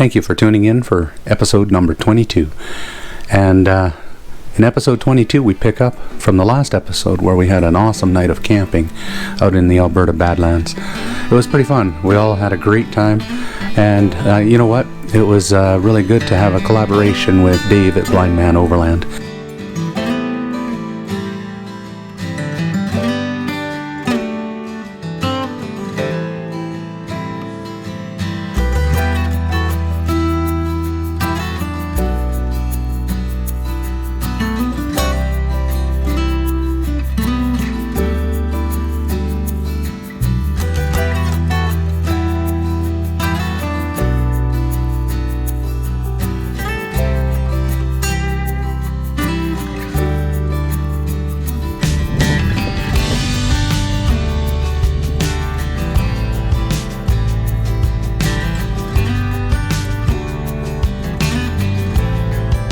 Thank you for tuning in for episode number 22. And in episode 22, we pick up from the last episode where we had an awesome night of camping out in the Alberta Badlands. It was pretty fun. We all had a great time. And you know what? It was really good to have a collaboration with Dave at Blind Man Overland.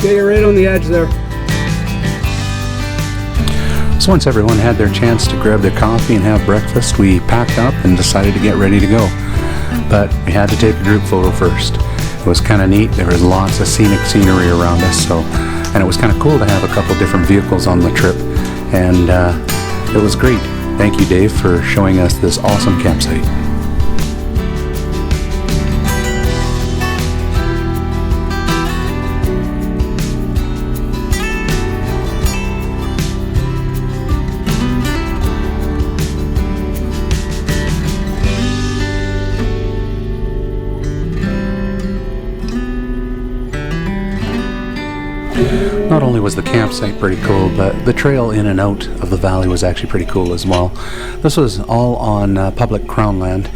Yeah, you're right on the edge there. So once everyone had their chance to grab their coffee and have breakfast, we packed up and decided to get ready to go. But we had to take a group photo first. It was kind of neat. There was lots of scenic scenery around us, and it was kind of cool to have a couple different vehicles on the trip. And it was great. Thank you, Dave, for showing us this awesome campsite. Not only was the campsite pretty cool, but the trail in and out of the valley was actually pretty cool as well. This was all on public crown land,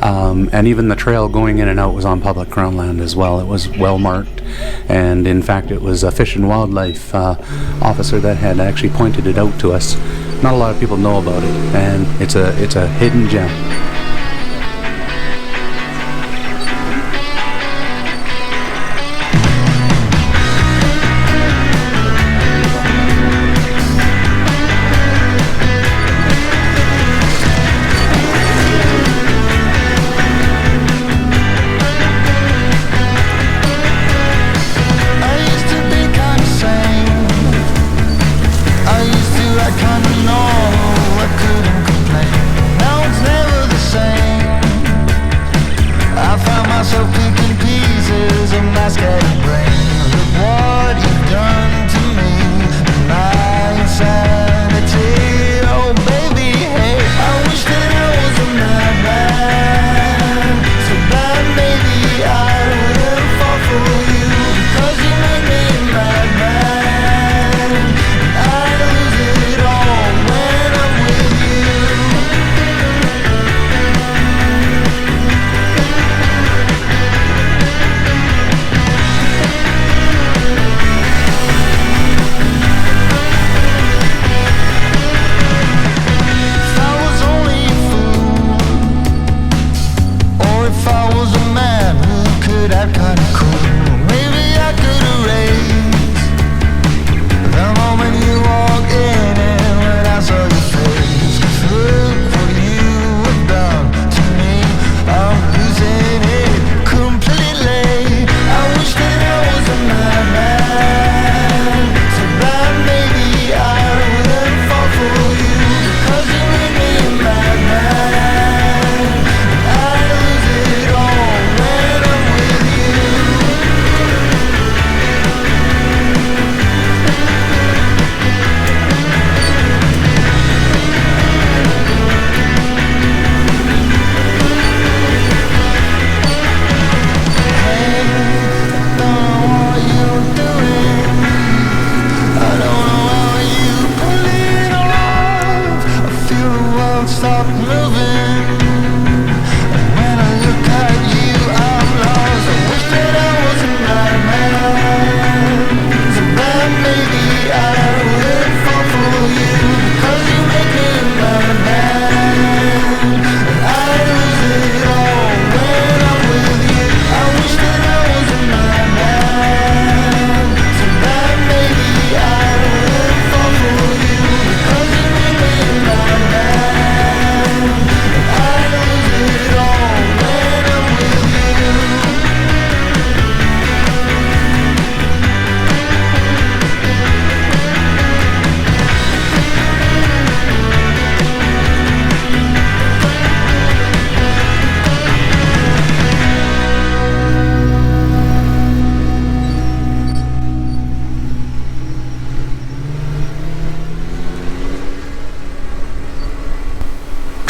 and even the trail going in and out was on public crown land as well. It was well marked, and in fact it was a Fish and Wildlife officer that had actually pointed it out to us. Not a lot of people know about it, and it's a hidden gem.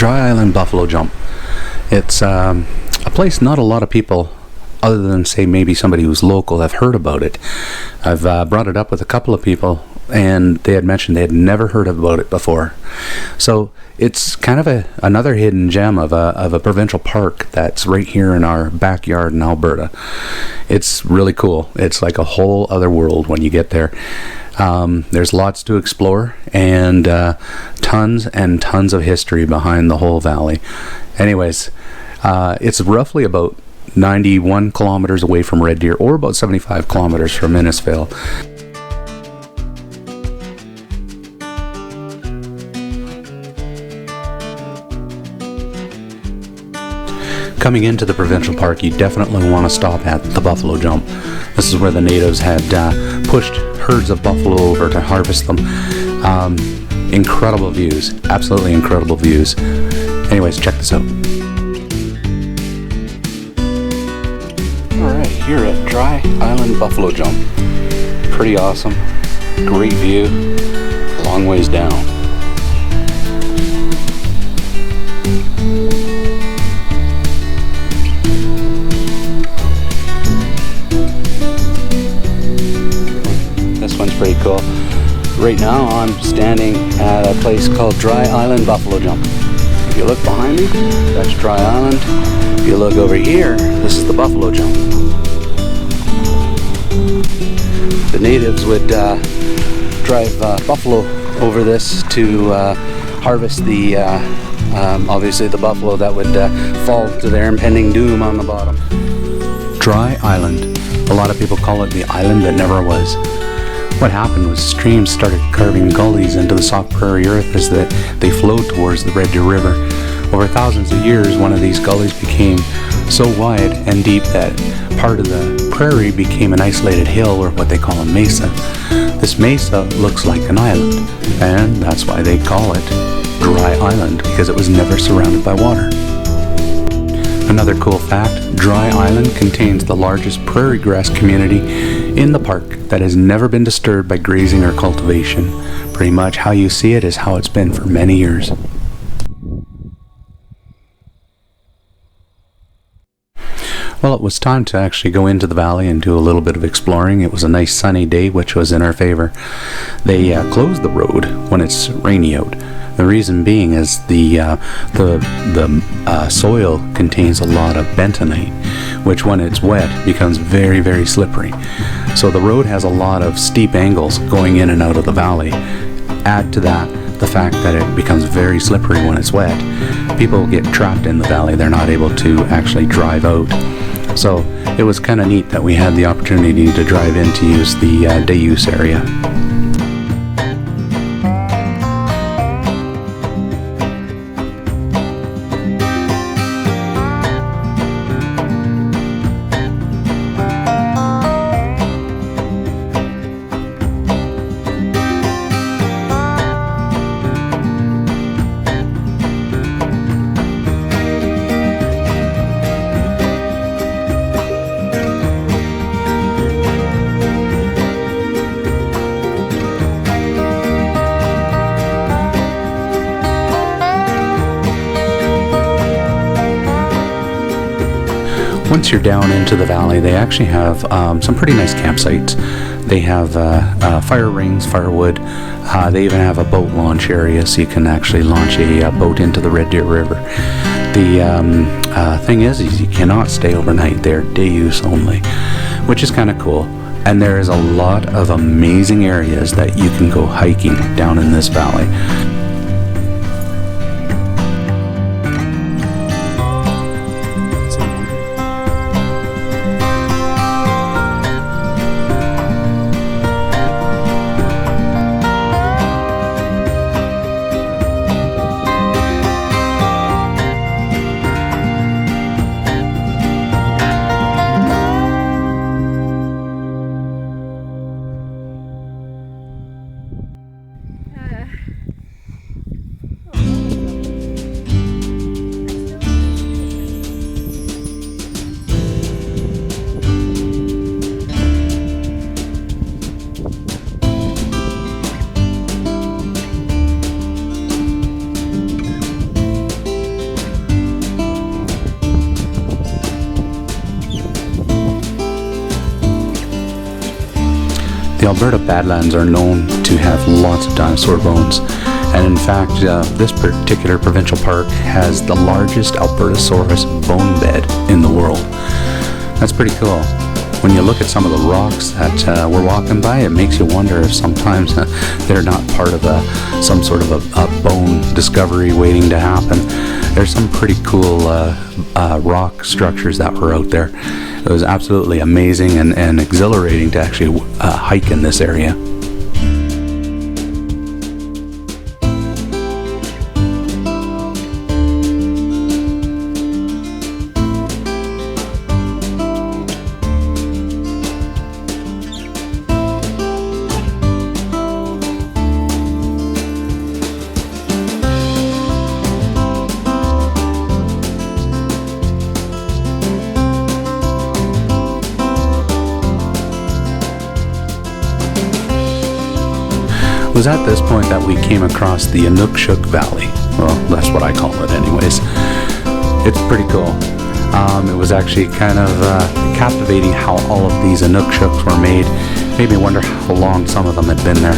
Dry Island Buffalo Jump. It's a place not a lot of people, other than say maybe somebody who's local, have heard about it. I've brought it up with a couple of people, and they had mentioned they had never heard about it before. So it's kind of another hidden gem of a provincial park that's right here in our backyard in Alberta. It's really cool. It's like a whole other world when you get there. There's lots to explore, and tons and tons of history behind the whole valley. Anyways, it's roughly about 91 kilometers away from Red Deer, or about 75 kilometers from Innisfail. Coming into the Provincial Park, you definitely want to stop at the Buffalo Jump. This is where the natives had pushed herds of buffalo over to harvest them. Incredible views, absolutely incredible views. Anyways, check this out. Alright, here at Dry Island Buffalo Jump. Pretty awesome, great view, long ways down. This one's pretty cool. Right now I'm standing at a place called Dry Island Buffalo Jump. If you look behind me, that's Dry Island. If you look over here, this is the Buffalo Jump. The natives would drive buffalo over this to harvest the, obviously the buffalo that would fall to their impending doom on the bottom. Dry Island. A lot of people call it the island that never was. What happened was streams started carving gullies into the soft prairie earth as they flowed towards the Red Deer River. Over thousands of years, one of these gullies became so wide and deep that part of the prairie became an isolated hill, or what they call a mesa. This mesa looks like an island, and that's why they call it Dry Island, because it was never surrounded by water. Another cool fact, Dry Island contains the largest prairie grass community in the park that has never been disturbed by grazing or cultivation. Pretty much how you see it is how it's been for many years. Well, it was time to actually go into the valley and do a little bit of exploring. It was a nice sunny day, which was in our favor. They close the road when it's rainy out. The reason being is the soil contains a lot of bentonite, which when it's wet becomes very, very slippery. So the road has a lot of steep angles going in and out of the valley. Add to that the fact that it becomes very slippery when it's wet. People get trapped in the valley. They're not able to actually drive out. So it was kind of neat that we had the opportunity to drive in to use the day use area. Once you're down into the valley, they actually have some pretty nice campsites. They have fire rings, firewood. They even have a boat launch area, so you can actually launch a boat into the Red Deer River. The thing is you cannot stay overnight. They're day use only, which is kind of cool. And there is a lot of amazing areas that you can go hiking down in this valley. The Alberta Badlands are known to have lots of dinosaur bones, and in fact, this particular provincial park has the largest Albertosaurus bone bed in the world. That's pretty cool. When you look at some of the rocks that we're walking by, it makes you wonder if sometimes they're not part of some sort of a bone discovery waiting to happen. There's some pretty cool rock structures that were out there. It was absolutely amazing and exhilarating to actually hike in this area. It was at this point that we came across the Anoop Valley. Well, that's what I call it anyways. It's pretty cool. It was actually kind of captivating how all of these Anoop were made. Made me wonder how long some of them had been there.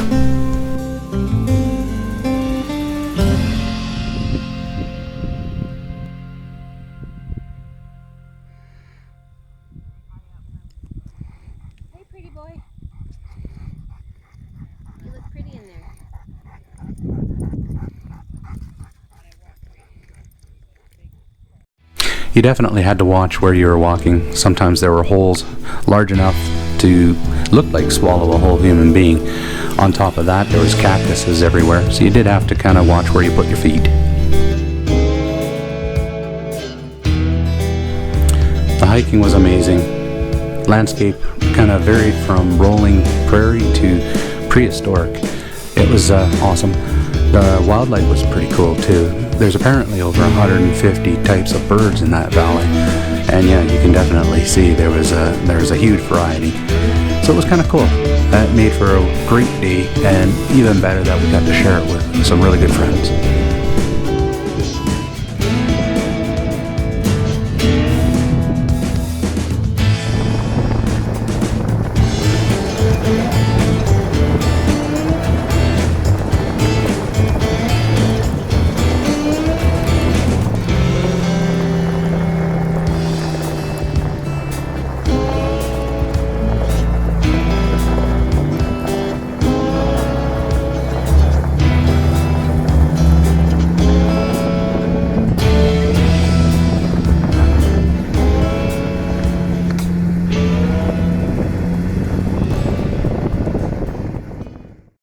Hey, pretty boy. You look pretty in there. You definitely had to watch where you were walking. Sometimes there were holes large enough to look like swallow a whole human being. On top of that, there was cactuses everywhere, so you did have to kind of watch where you put your feet. The hiking was amazing. Landscape kind of varied from rolling prairie to prehistoric. It was awesome. The wildlife was pretty cool too. There's apparently over 150 types of birds in that valley, and yeah, you can definitely see there was a huge variety. So it was kind of cool. That made for a great day, and even better that we got to share it with some really good friends.